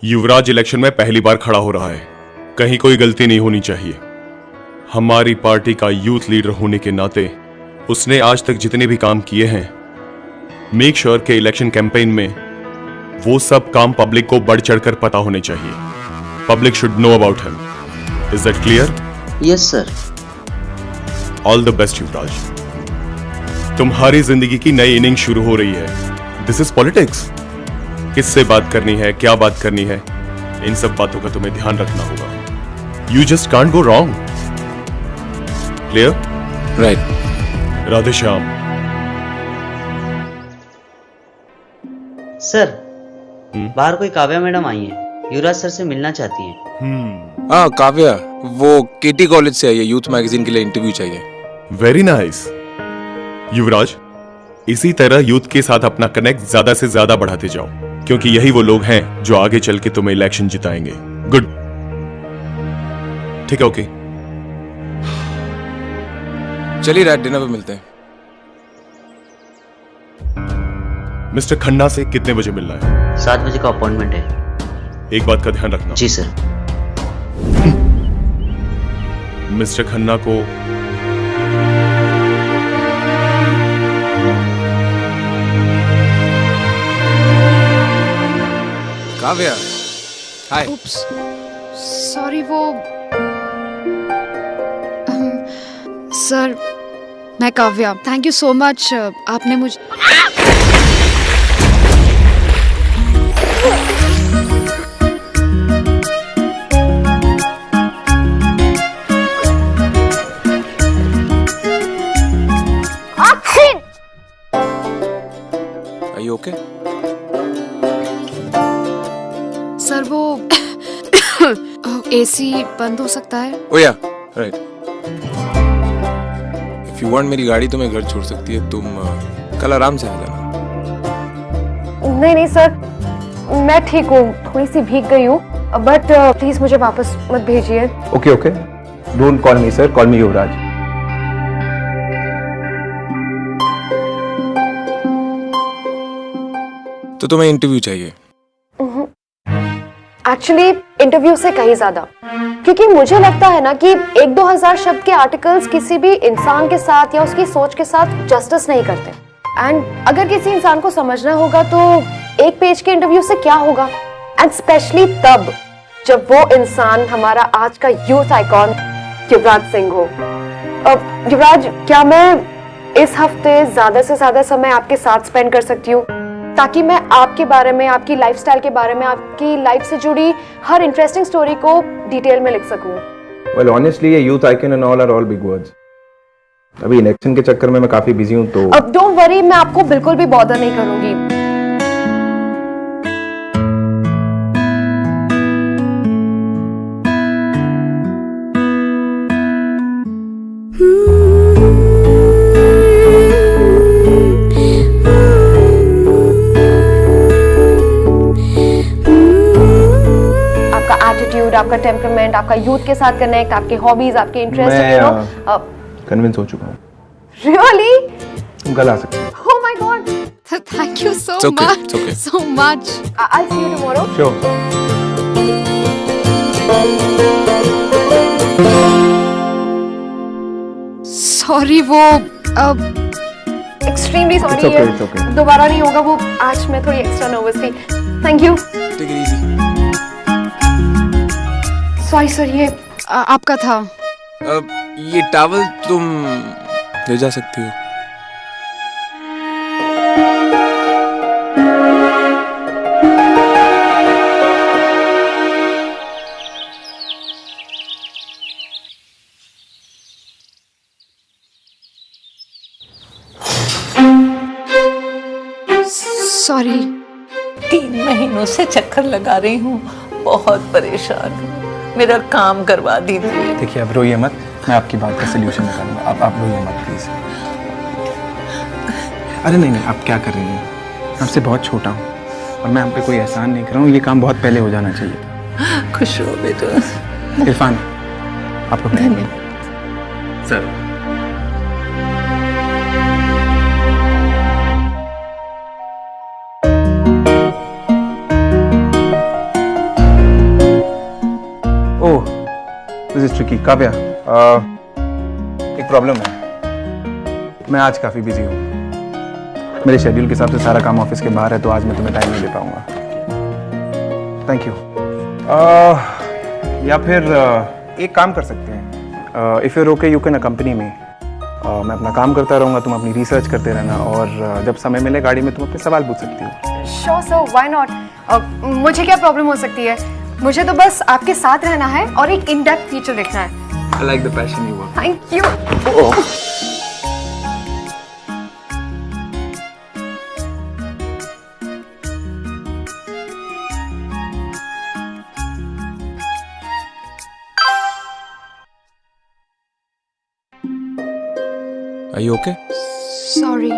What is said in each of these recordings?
युवराज election में पहली बार खड़ा हो रहा है, कहीं कोई गलती नहीं होनी चाहिए। हमारी पार्टी का यूथ लीडर होने के नाते उसने आज तक जितने भी काम किए हैं, मेक श्योर के इलेक्शन कैंपेन में वो सब काम पब्लिक को बढ़ चढ़कर पता होने चाहिए। Public should know about him. Is that clear? Yes sir. All the best Yuvraj. तुम्हारी जिंदगी की नई इनिंग शुरू हो रही है। This is politics. किससे बात करनी है, क्या बात करनी है, इन सब बातों का तुम्हें ध्यान रखना होगा। You just can't go wrong. Clear? Right. Radhe Shyam. Sir, बाहर कोई काव्या मैडम आई हैं, युवराज सर से मिलना चाहती हैं। हाँ काव्या, वो केटी कॉलेज से आई है, यूथ मैगजीन के लिए इंटरव्यू चाहिए। Very nice. युवराज, इसी तरह यूथ के साथ अपना कनेक्ट ज्यादा से ज्यादा बढ़ाते जाओ, क्योंकि यही वो लोग हैं जो आगे चल के तुम्हें इलेक्शन जिताएंगे। गुड। ठीक है, ओके। चलिए रात डिनर पे मिलते हैं। मिस्टर खन्ना से कितने बजे मिलना है? 7 बजे का अपॉइंटमेंट है। एक बात का ध्यान रखना। जी सर। मिस्टर खन्ना को काव्या, हाय। सॉरी, वो सर, मैं Kavya. Thank you so much. आपने मुझे Are you okay? सर, वो एसी बंद हो सकता है? Oh yeah, right. If you want मेरी गाड़ी तुम्हें घर छोड़ सकती है, तुम कल आराम से आ जाना। नहीं नहीं सर, मैं ठीक हूँ, थोड़ी सी भीग गई हूँ, बट प्लीज मुझे वापस मत भेजिए। Okay okay, don't call me sir, call me Yuvraj. तो तुम्हें इंटरव्यू चाहिए? एक्चुअली इंटरव्यू से कहीं ज्यादा, क्योंकि मुझे लगता है ना कि 1-2 हजार शब्द के आर्टिकल्स किसी भी इंसान के साथ या उसकी सोच के साथ जस्टिस नहीं करते। एंड अगर किसी इंसान को समझना होगा तो एक पेज के इंटरव्यू से क्या होगा, एंड स्पेशली तब जब वो इंसान हमारा आज का यूथ आइकॉन युवराज सिंह हो। युवराज, क्या मैं इस हफ्ते ज्यादा से ज्यादा समय आपके साथ स्पेंड कर सकती हूँ, ताकि मैं आपके बारे में, आपकी लाइफस्टाइल के बारे में, आपकी लाइफ से जुड़ी हर इंटरेस्टिंग स्टोरी को डिटेल में लिख सकूं? वेल ऑनेस्टली ये youth icon and all are all big words. अभी इलेक्शन के चक्कर में मैं काफी बिजी हूं, तो अब डोंट वरी, मैं आपको बिल्कुल भी बॉदर नहीं करूंगी। आपका टेम्परामेंट, आपका यूथ के साथ कनेक्ट, आपके हॉबीज, आपके इंटरेस्ट, कन्विंस हो चुका हूँ। रियली? तुम कल आ सकते हो। Oh my God! Thank you so It's okay, much, it's okay. so much. I'll see you tomorrow. Sure. Sorry, वो Extremely sorry. It's okay, it's okay. दोबारा नहीं होगा वो। आज मैं थोड़ी एक्स्ट्रा नर्वस थी। Thank you. Take it easy. Sorry sir, ये आपका था। ये टॉवल तुम ले जा सकती हो। सॉरी। 3 महीनों से चक्कर लगा रही हूँ, बहुत परेशान हूँ, मेरा काम करवा दीजिए। देखिए अब रोइए मत, मैं आपकी बात का सलूशन निकालूंगा। आप रोइए मत प्लीज। अरे नहीं नहीं, आप क्या कर रही हैं? मैं आपसे बहुत छोटा हूँ और मैं आप पे कोई एहसान नहीं कर रहा हूँ। ये काम बहुत पहले हो जाना चाहिए था। खुश हो बेटा। इरफान, आपको धन्यवाद सर। Is tricky. काव्या, एक प्रॉब्लम है, मैं आज काफ़ी बिजी हूँ। मेरे शेड्यूल के हिसाब से सारा काम ऑफिस के बाहर है, तो आज मैं तुम्हें टाइम नहीं दे पाऊंगा। Thank you. या फिर एक काम कर सकते हैं, if you're okay you can accompany मी। मैं अपना काम करता रहूँगा, तुम अपनी रिसर्च करते रहना, और जब समय मिले गाड़ी में तुम अपने सवाल पूछ सकती हो। Sure sir, why not. मुझे क्या प्रॉब्लम हो सकती है? मुझे तो बस आपके साथ रहना है और एक इन डेप्थ फीचर देखना है। I like the passion you work. Thank you. Are you okay? Sorry.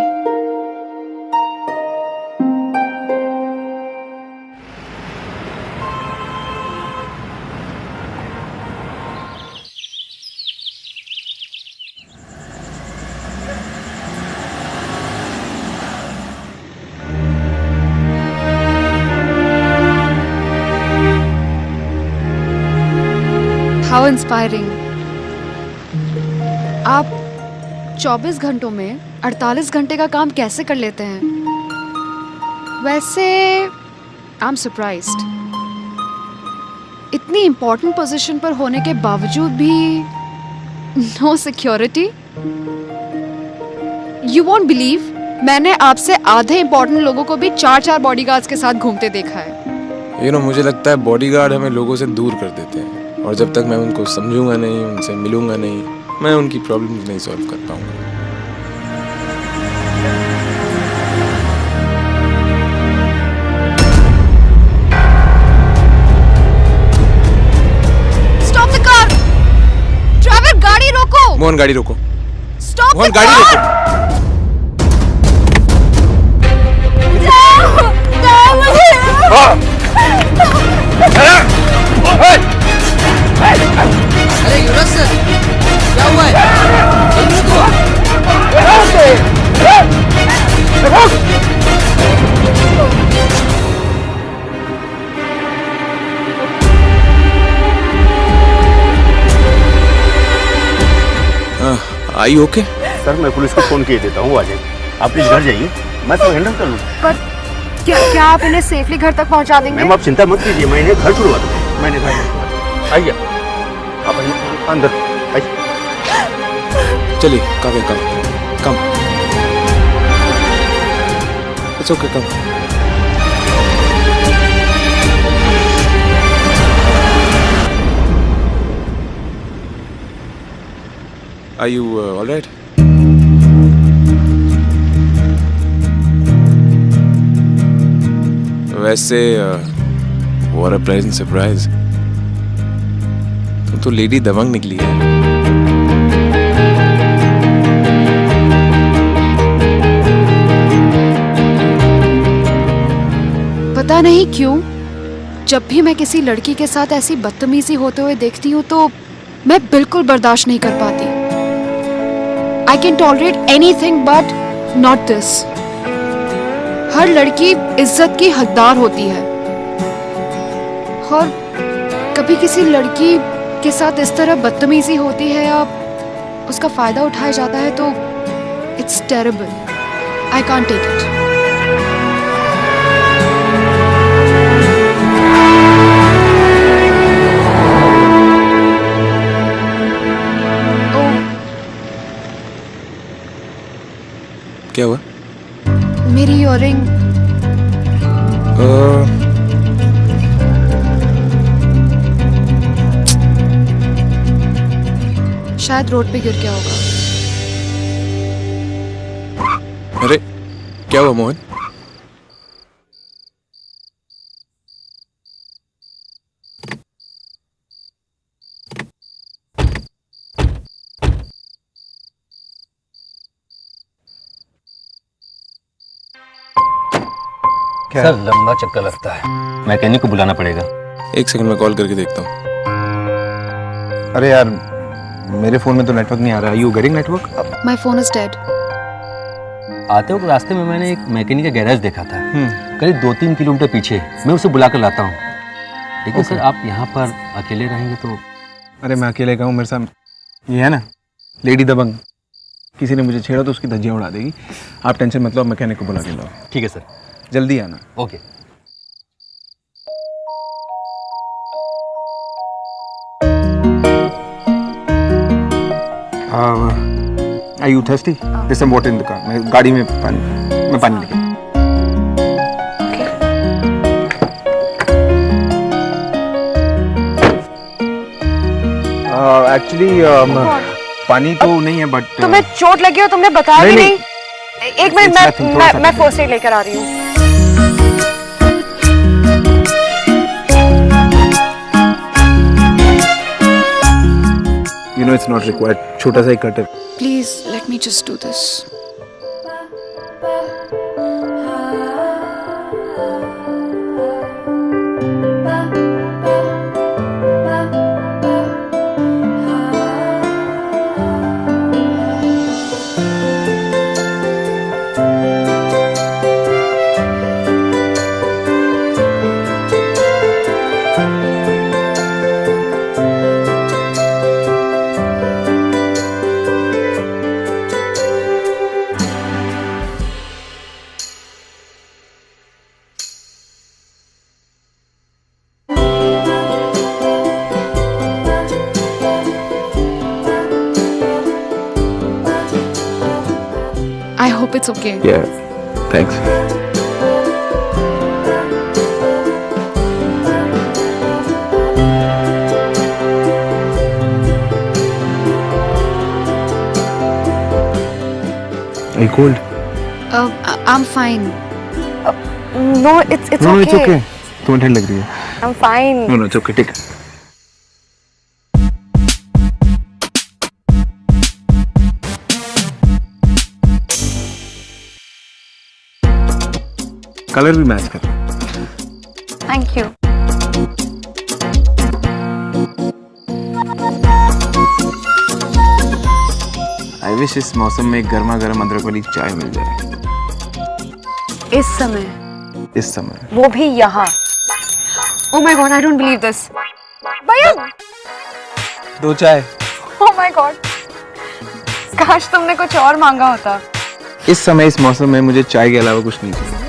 How inspiring. आप 24 घंटों में 48 घंटे का काम कैसे कर लेते हैं? वैसे आई एम सरप्राइज्ड। इतनी इम्पोर्टेंट पोजीशन पर होने के बावजूद भी no security. You won't believe, मैंने आपसे आधे इम्पोर्टेंट लोगों को भी 4-4 बॉडीगार्ड्स के साथ घूमते देखा है। मुझे लगता है बॉडीगार्ड हमें लोगों से दूर कर देते हैं, और जब तक मैं उनको समझूंगा नहीं, उनसे मिलूंगा नहीं, मैं उनकी प्रॉब्लम्स नहीं सॉल्व कर पाऊंगा। Stop the car! ड्राइवर, गाड़ी रोको! मोहन, गाड़ी रोको। स्टॉप मोहन, द गाड़ी कार! रोको। अरे युवराज सर, क्या हुआ है? Are you okay? सर मैं पुलिस को फोन किए देता हूँ, आ जाइए। आप प्लीज घर जाइए, मैं सब हैंडल कर लूँ। पर क्या आप इन्हें सेफली घर तक पहुंचा देंगे? मैम आप चिंता मत कीजिए, मैं इन्हें घर छुड़वा दूँगा। मैंने घर आइए, आप अंदर आइए। चलिए काव्या, कम। It's okay, come. Are you all right? वैसे what a pleasant surprise. तुम तो लेडी दबंग निकली है। पता नहीं क्यों जब भी मैं किसी लड़की के साथ ऐसी बदतमीजी होते हुए देखती हूँ तो मैं बिल्कुल बर्दाश्त नहीं कर पाती। I can tolerate anything but not this. हर लड़की इज्जत की हकदार होती है, और कभी किसी लड़की के साथ इस तरह बदतमीजी होती है या उसका फायदा उठाया जाता है तो it's terrible. I can't take it. क्या हुआ? मेरी इयररिंग शायद रोड पे गिर गया होगा। अरे क्या हुआ मोहन? सर लंबा चक्कर लगता है, मैकेनिक को बुलाना पड़ेगा। एक सेकंड में कॉल करके देखता हूँ। अरे यार, मेरे फोन में तो नेटवर्क नहीं आ रहा। You getting network? My phone is dead. आते वक्त रास्ते में मैंने एक मैकेनिक का गैराज देखा था, करीब 2-3 किलोमीटर पीछे। मैं उसे बुला कर लाता हूँ। लेकिन सर आप यहाँ पर अकेले रहेंगे तो अरे मैं अकेले का हूँ, मेरे साथ ये है ना लेडी दबंग, किसी ने मुझे छेड़ा तो उसकी धज्जियाँ उड़ा देगी। आप टेंशन मत लो, मैकेनिक को बुला के लाओ। ठीक है सर। जल्दी आना। Okay. Are you thirsty? There's some water in the car. मैं गाड़ी में पानी लेके। एक्चुअली पानी तो नहीं है बट तुम्हें चोट लगी हो, तुमने बताया भी नहीं, नहीं। एक मिनट, मैं फर्स्ट एड लेकर आ रही हूँ। You know it's not required. छोटा सा ही कट है। Please let me just do this. I hope it's okay. Yeah, thanks. Are you cold? I'm fine. No, it's No, okay. it's okay. तुम्हें ठंड लग रही है। I'm fine. No, it's okay. Take it. Colour भी match कर। Thank you. I wish इस मौसम में गर्मा गर्म अदरक वाली चाय मिल जाए। इस समय वो भी यहाँ। Oh my God, I don't believe this. भैया, दो चाय। oh my God. काश तुमने कुछ और मांगा होता। इस समय इस मौसम में मुझे चाय के अलावा कुछ नहीं चाहिए।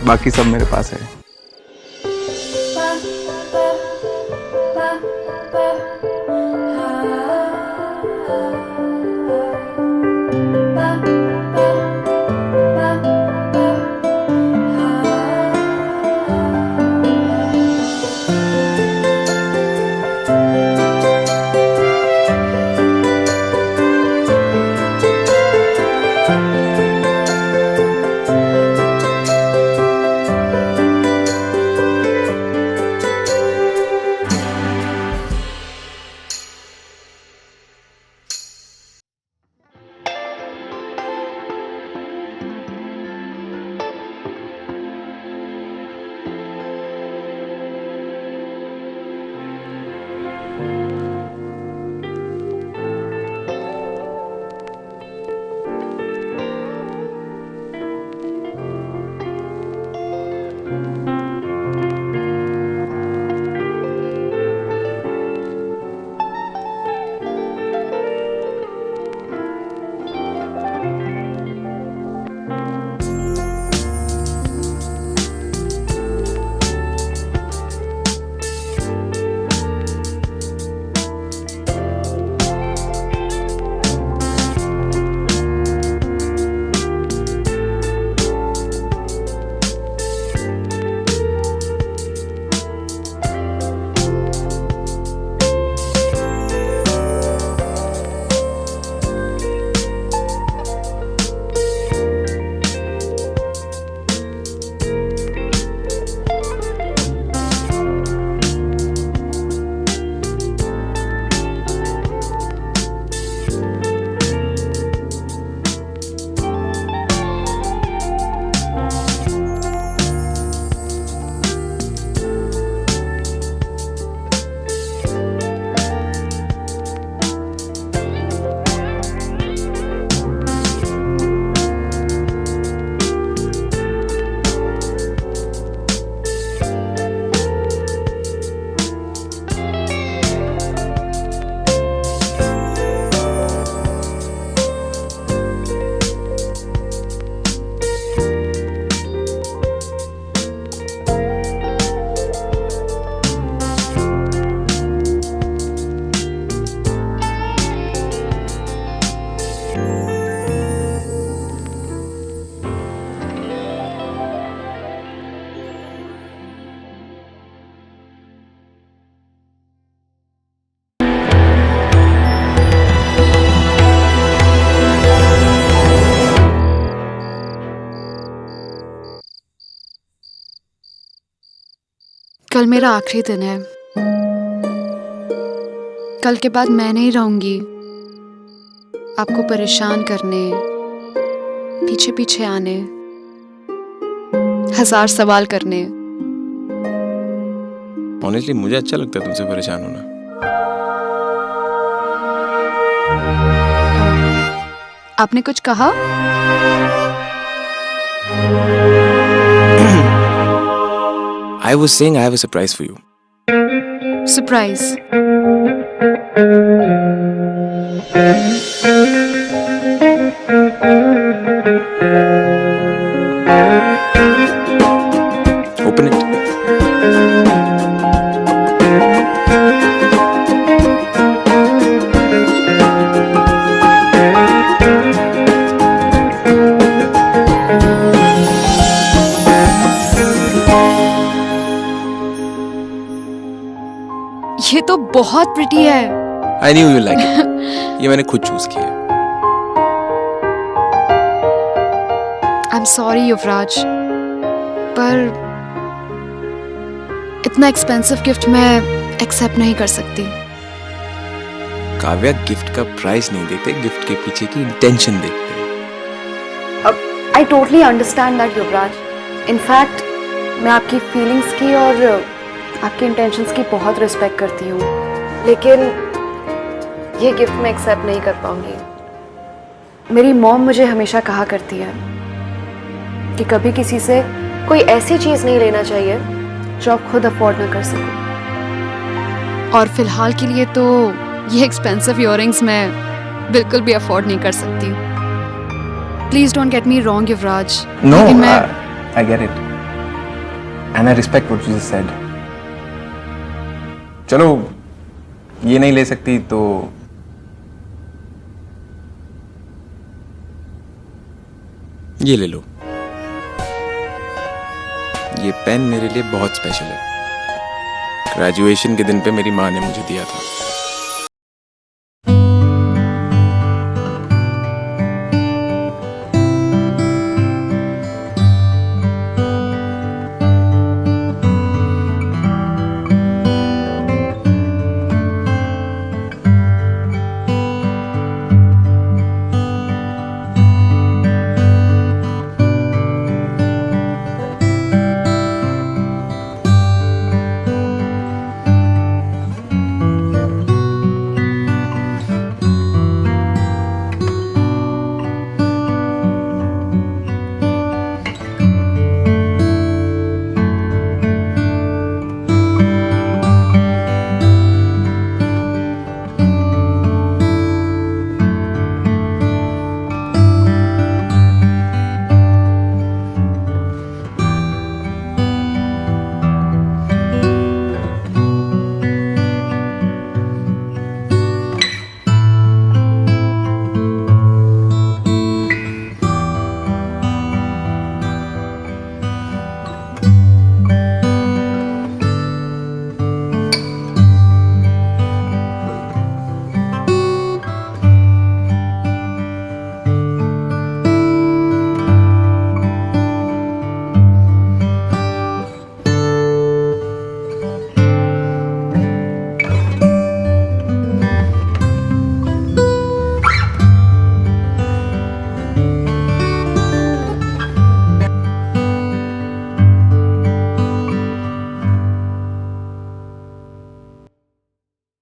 बाकी सब मेरे पास है। कल मेरा आखिरी दिन है। कल के बाद मैं नहीं रहूंगी आपको परेशान करने, पीछे पीछे आने, 1000 सवाल करने। ऑनेस्टली मुझे अच्छा लगता है तुमसे परेशान होना। आपने कुछ कहा? I was saying I have a surprise for you. Surprise? Open it. ये तो बहुत प्रिटी है। I knew you like it. ये मैंने खुद चूज किया है। I'm sorry युवराज, पर इतना एक्सपेंसिव गिफ्ट मैं एक्सेप्ट नहीं कर सकती। काव्या, गिफ्ट का प्राइस नहीं देखते, गिफ्ट के पीछे की इंटेंशन देखते हैं। I totally understand that Yuvraj. In fact मैं आपकी फीलिंग्स की और आपकी इंटेंशंस की बहुत रिस्पेक्ट करती हूँ, लेकिन ये गिफ्ट मैं एक्सेप्ट नहीं कर पाऊंगी। मेरी मॉम मुझे हमेशा कहा करती है कि कभी किसी से कोई ऐसी चीज़ नहीं लेना चाहिए जो आप खुद अफोर्ड ना कर सको। और फिलहाल के लिए तो ये एक्सपेंसिव इयररिंग्स मैं बिल्कुल भी अफोर्ड नहीं कर सकती। Please don't get me wrong Yuvraj. No, लेकिन मैं I get it. And I respect what you just said. चलो, ये नहीं ले सकती तो ये ले लो। ये पेन मेरे लिए बहुत स्पेशल है। ग्रेजुएशन के दिन पे मेरी माँ ने मुझे दिया था।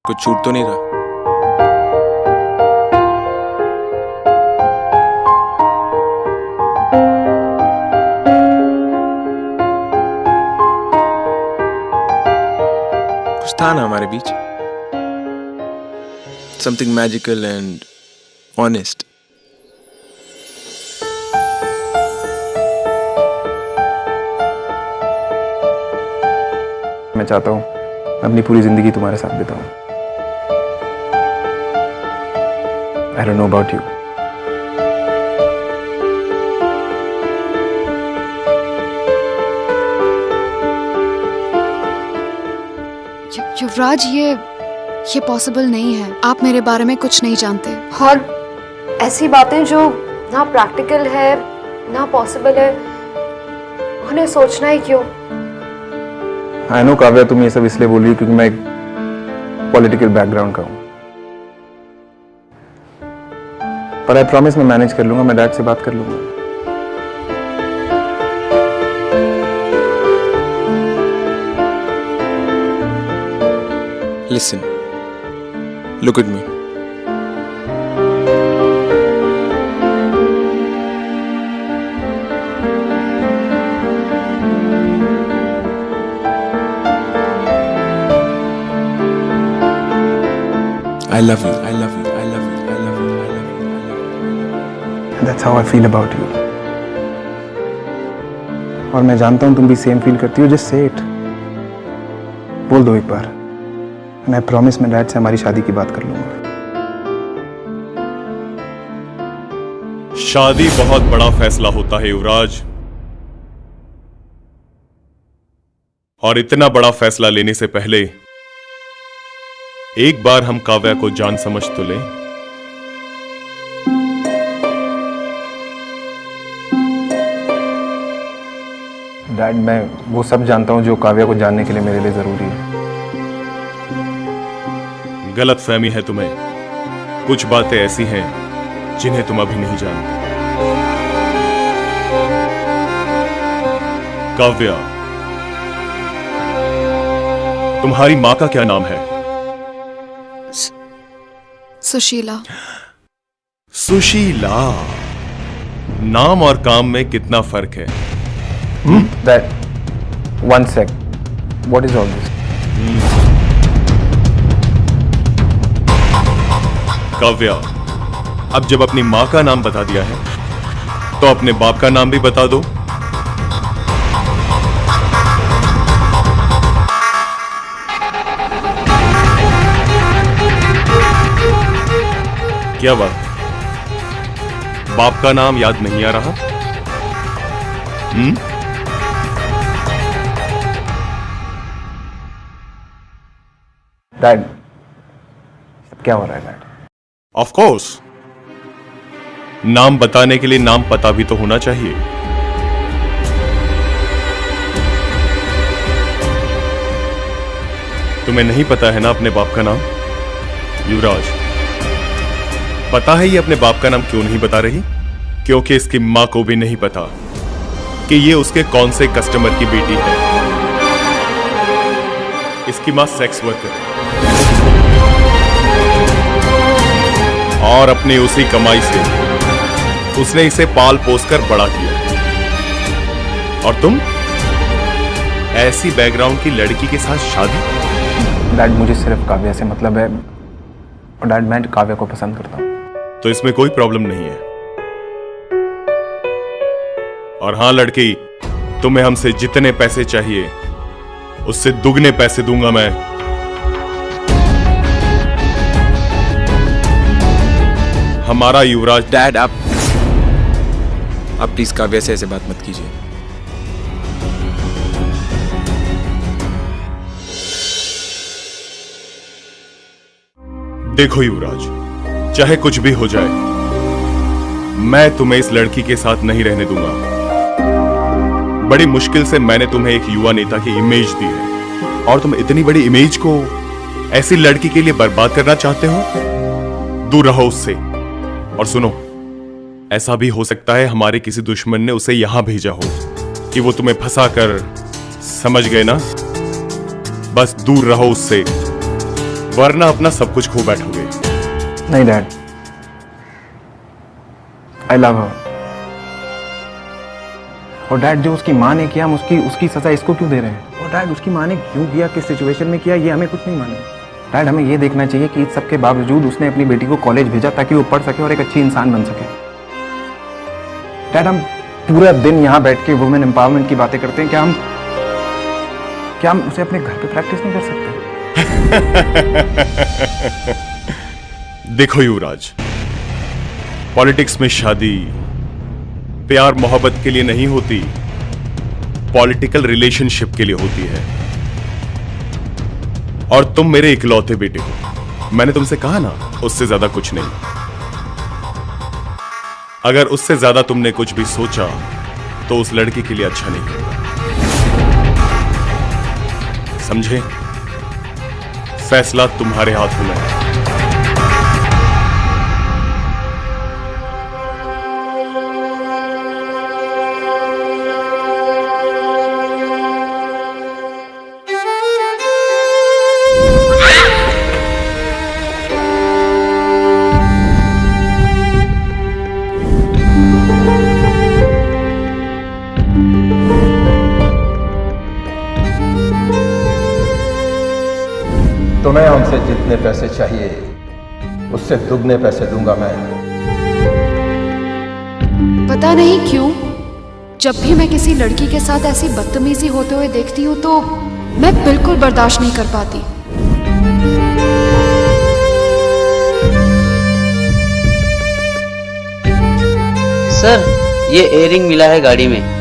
कुछ छूट तो नहीं रहा? कुछ था ना हमारे बीच? Something magical and honest. मैं चाहता हूँ अपनी पूरी जिंदगी तुम्हारे साथ बिताऊं। I don't know about you. युवराज, ये पॉसिबल नहीं है। आप मेरे बारे में कुछ नहीं जानते। और ऐसी बातें जो ना प्रैक्टिकल है ना पॉसिबल है, उन्हें सोचना ही क्यों? आई नो काव्या, तुम ये सब इसलिए बोल रही हो क्योंकि मैं एक पॉलिटिकल बैकग्राउंड का हूं, पर आई प्रॉमिस मैं मैनेज कर लूंगा, मैं डैड से बात कर लूंगा। Listen, look at me. I love you. I love you. I love you. I love you. I love you. I love you. That's how I feel about you. और मैं जानता हूं तुम भी सेम फील करती हो। जस्ट से इट, बोल दो एक बार। मैं प्रॉमिस में डैड से हमारी शादी की बात कर लूंगा। शादी बहुत बड़ा फैसला होता है युवराज, और इतना बड़ा फैसला लेने से पहले एक बार हम काव्या को जान समझ तो लें। डैड, मैं वो सब जानता हूं जो काव्या को जानने के लिए मेरे लिए जरूरी है। गलत फहमी है तुम्हें। कुछ बातें ऐसी हैं जिन्हें तुम अभी नहीं जानते। काव्या, तुम्हारी मां का क्या नाम है? सुशीला। सुशीला। नाम और काम में कितना फर्क है? Dad, one sec. What is all this? Kavya, अब जब अपनी मां का नाम बता दिया है तो अपने बाप का नाम भी बता दो। क्या बात, बाप का नाम याद नहीं आ रहा? डैड, क्या हो रहा है डैड? ऑफ कोर्स, नाम बताने के लिए नाम पता भी तो होना चाहिए। तुम्हें नहीं पता है ना अपने बाप का नाम? युवराज, पता है ये अपने बाप का नाम क्यों नहीं बता रही? क्योंकि इसकी मां को भी नहीं पता कि ये उसके कौन से कस्टमर की बेटी है। इसकी मां सेक्स वर्कर है और अपनी उसी कमाई से उसने इसे पाल पोस कर बड़ा किया। और तुम ऐसी बैकग्राउंड की लड़की के साथ शादी? डैड, मुझे सिर्फ काव्या से मतलब है, और डैड मैं काव्या को पसंद करता हूं। तो इसमें कोई प्रॉब्लम नहीं है। और हां लड़की, तुम्हें हमसे जितने पैसे चाहिए उससे दुगने पैसे दूंगा मैं। हमारा युवराज। डैड, आप प्लीज काव्या से ऐसे बात मत कीजिए। देखो युवराज, चाहे कुछ भी हो जाए, मैं तुम्हें इस लड़की के साथ नहीं रहने दूंगा। बड़ी मुश्किल से मैंने तुम्हें एक युवा नेता की इमेज दी है, और तुम इतनी बड़ी इमेज को ऐसी लड़की के लिए बर्बाद करना चाहते हो? दूर रहो उससे। और सुनो, ऐसा भी हो सकता है हमारे किसी दुश्मन ने उसे यहां भेजा हो कि वो तुम्हें फंसा कर, समझ गए ना? बस दूर रहो उससे, वरना अपना सब कुछ खो बैठोगे। नहीं डैड, आई लव हर। और डैड, जो उसकी माँ ने किया, हम उसकी सजा इसको क्यों दे रहे हैं? और डैड, उसकी माँ ने क्यों किया, किस सिचुएशन में किया, ये हमें कुछ नहीं मालूम। डैड, हमें ये देखना चाहिए कि इस सब के बावजूद उसने अपनी बेटी को कॉलेज भेजा ताकि वो पढ़ सके और एक अच्छी इंसान बन सके। डैड, हम पूरा दिन यहाँ बैठ के वुमेन एम्पावरमेंट की बातें करते हैं, क्या हम उसे अपने घर पे प्रैक्टिस नहीं कर सकते? देखो युवराज, पॉलिटिक्स में शादी प्यार मोहब्बत के लिए नहीं होती, पॉलिटिकल रिलेशनशिप के लिए होती है। और तुम मेरे इकलौते बेटे हो। मैंने तुमसे कहा ना, उससे ज्यादा कुछ नहीं। अगर उससे ज्यादा तुमने कुछ भी सोचा तो उस लड़की के लिए अच्छा नहीं होगा। समझे? फैसला तुम्हारे हाथ में है। तुम्हें हमसे जितने पैसे चाहिए उससे दुगने पैसे दूंगा मैं। पता नहीं क्यों जब भी मैं किसी लड़की के साथ ऐसी बदतमीजी होते हुए देखती हूँ तो मैं बिल्कुल बर्दाश्त नहीं कर पाती। सर, ये एयरिंग मिला है गाड़ी में।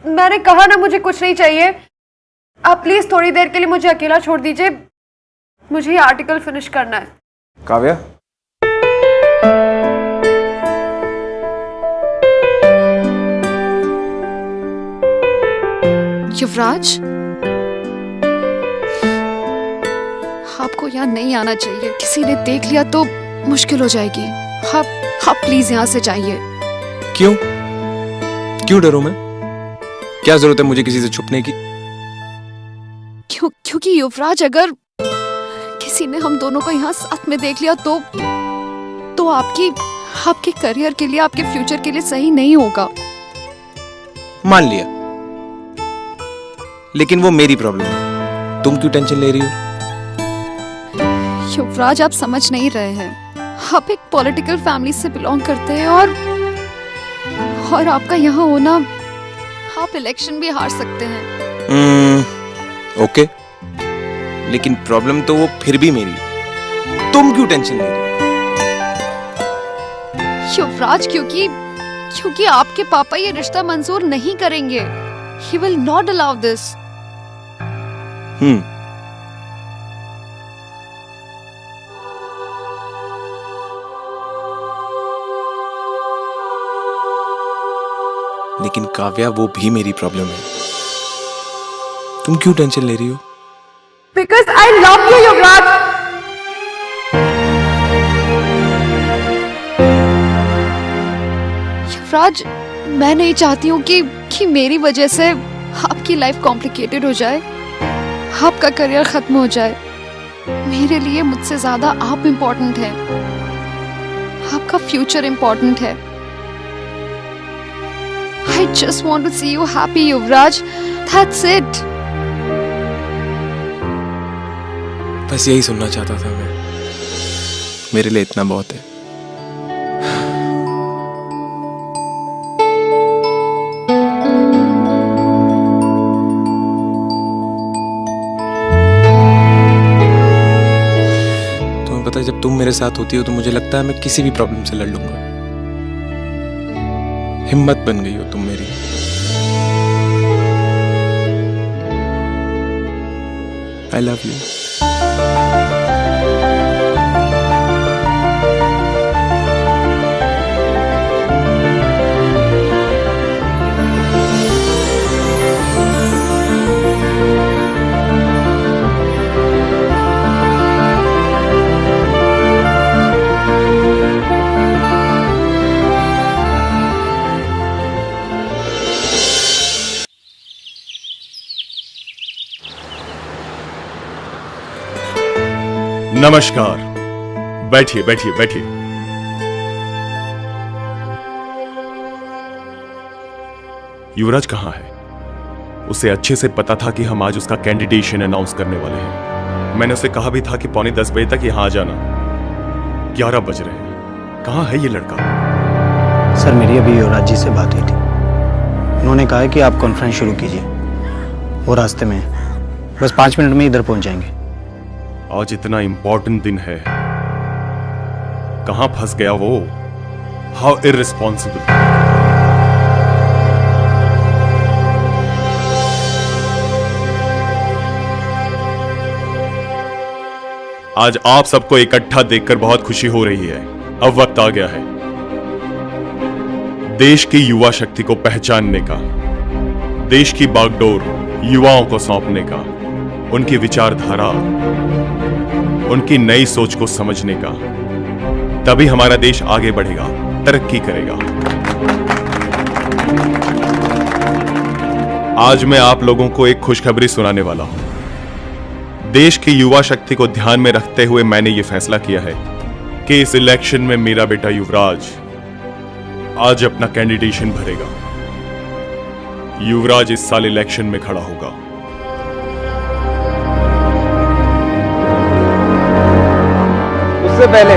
मैंने कहा ना मुझे कुछ नहीं चाहिए। आप प्लीज थोड़ी देर के लिए मुझे अकेला छोड़ दीजिए, मुझे ये आर्टिकल फिनिश करना है। काव्या, युवराज, आपको यहाँ नहीं आना चाहिए। किसी ने देख लिया तो मुश्किल हो जाएगी। आप प्लीज यहाँ से जाइए। क्यों क्यों डरूं मैं? क्या जरूरत है मुझे किसी से छुपने की? क्योंकि युवराज, अगर किसी ने हम दोनों को यहाँ साथ में देख लिया तो आपके करियर के लिए, आपके फ्यूचर के लिए सही नहीं होगा। मान लिया, लेकिन वो मेरी प्रॉब्लम है, तुम क्यों टेंशन ले रही हो? युवराज, आप समझ नहीं रहे हैं। आप एक पॉलिटिकल फैमिली से बिलोंग करते हैं और आपका यहाँ होना आप इलेक्शन भी हार सकते हैं। ओके, लेकिन प्रॉब्लम तो वो फिर भी मेरी है। तुम क्यों टेंशन ले रही हो? युवराज, क्योंकि आपके पापा ये रिश्ता मंजूर नहीं करेंगे। He will not allow this. लेकिन काव्या, वो भी मेरी प्रॉब्लम है। तुम क्यों टेंशन ले रही हो? Because I love you, युवराज। युवराज, मैं नहीं चाहती हूँ कि मेरी वजह से आपकी लाइफ कॉम्प्लिकेटेड हो जाए, आपका करियर खत्म हो जाए। मेरे लिए मुझसे ज्यादा आप इम्पोर्टेंट हैं, आपका फ्यूचर इम्पोर्टेंट है। I just want to see you happy, Yuvraj. That's it. बस यही सुनना चाहता था मैं। मेरे लिए इतना बहुत है। तुम्हें पता है, जब तुम मेरे साथ होती हो तो मुझे लगता है मैं किसी भी प्रॉब्लम से लड़ लूंगा। हिम्मत बन गई हो तुम मेरी। I love you. नमस्कार। बैठिए बैठिए बैठिए। युवराज कहाँ है? उसे अच्छे से पता था कि हम आज उसका कैंडिडेशन अनाउंस करने वाले हैं। मैंने उसे कहा भी था कि 9:45 बजे तक यहां आ जाना। 11 बज रहे हैं। कहाँ है ये लड़का? सर, मेरी अभी युवराज जी से बात हुई थी। उन्होंने कहा है कि आप कॉन्फ्रेंस शुरू कीजिए, वो रास्ते में है। बस 5 मिनट में इधर पहुंच जाएंगे। आज इतना इंपॉर्टेंट दिन है, कहां फंस गया वो? How irresponsible. आज आप सबको इकट्ठा देखकर बहुत खुशी हो रही है। अब वक्त आ गया है देश की युवा शक्ति को पहचानने का, देश की बागडोर युवाओं को सौंपने का, उनकी विचारधारा, उनकी नई सोच को समझने का। तभी हमारा देश आगे बढ़ेगा, तरक्की करेगा। आज मैं आप लोगों को एक खुशखबरी सुनाने वाला हूं। देश की युवा शक्ति को ध्यान में रखते हुए मैंने यह फैसला किया है कि इस इलेक्शन में मेरा बेटा युवराज आज अपना कैंडिडेशन भरेगा। युवराज इस साल इलेक्शन में खड़ा होगा। उससे पहले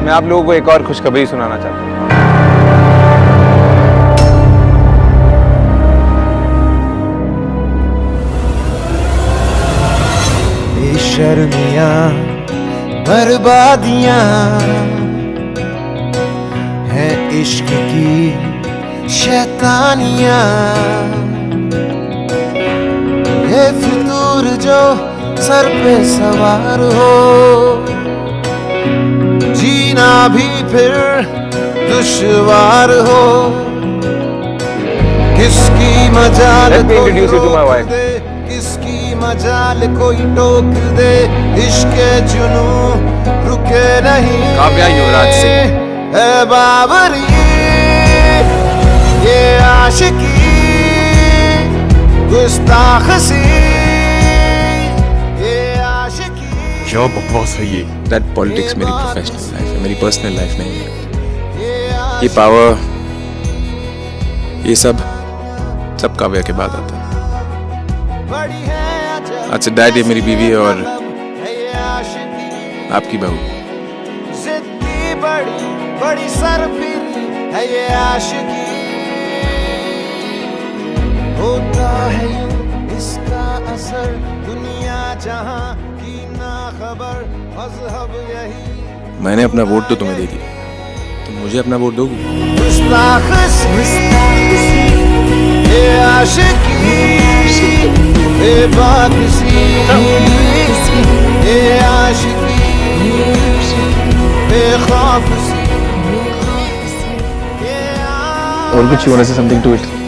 मैं आप लोगों को एक और खुशखबरी सुनाना चाहता हूं। बेशर्मियां, बर्बादियां हैं इश्क की शैतानियां। ये फितूर जो सर पे सवार हो, जीना भी फिर दुश्वार हो। किसकी मजाल कोई रोक दे, किसकी मजाल कोई टोक दे। इश्क जुनू रुके नहीं। काव्या युवराज से है बाबरी ये आशिकी गुस्ताख सी। क्या बकवास है ये? दैट पॉलिटिक्स मेरी प्रोफेशनल लाइफ है, मेरी पर्सनल लाइफ नहीं है। ये पावर, ये सब काव्या के बाद आता है। आज से डैड ये मेरी बीवी है और आपकी बहू। बड़ी बड़ी सरफिरी है ये आशिकी, होता है यूं इसका असर, दुनिया जहां की ना खबर, मजहब यही मैंने अपना वोट तो तुम्हें दे दिया, तुम मुझे अपना वोट दोगी? ये आशिकी बेबाकसी, ये आशिकी बेखौफसी, और कुछ you want to say something to it?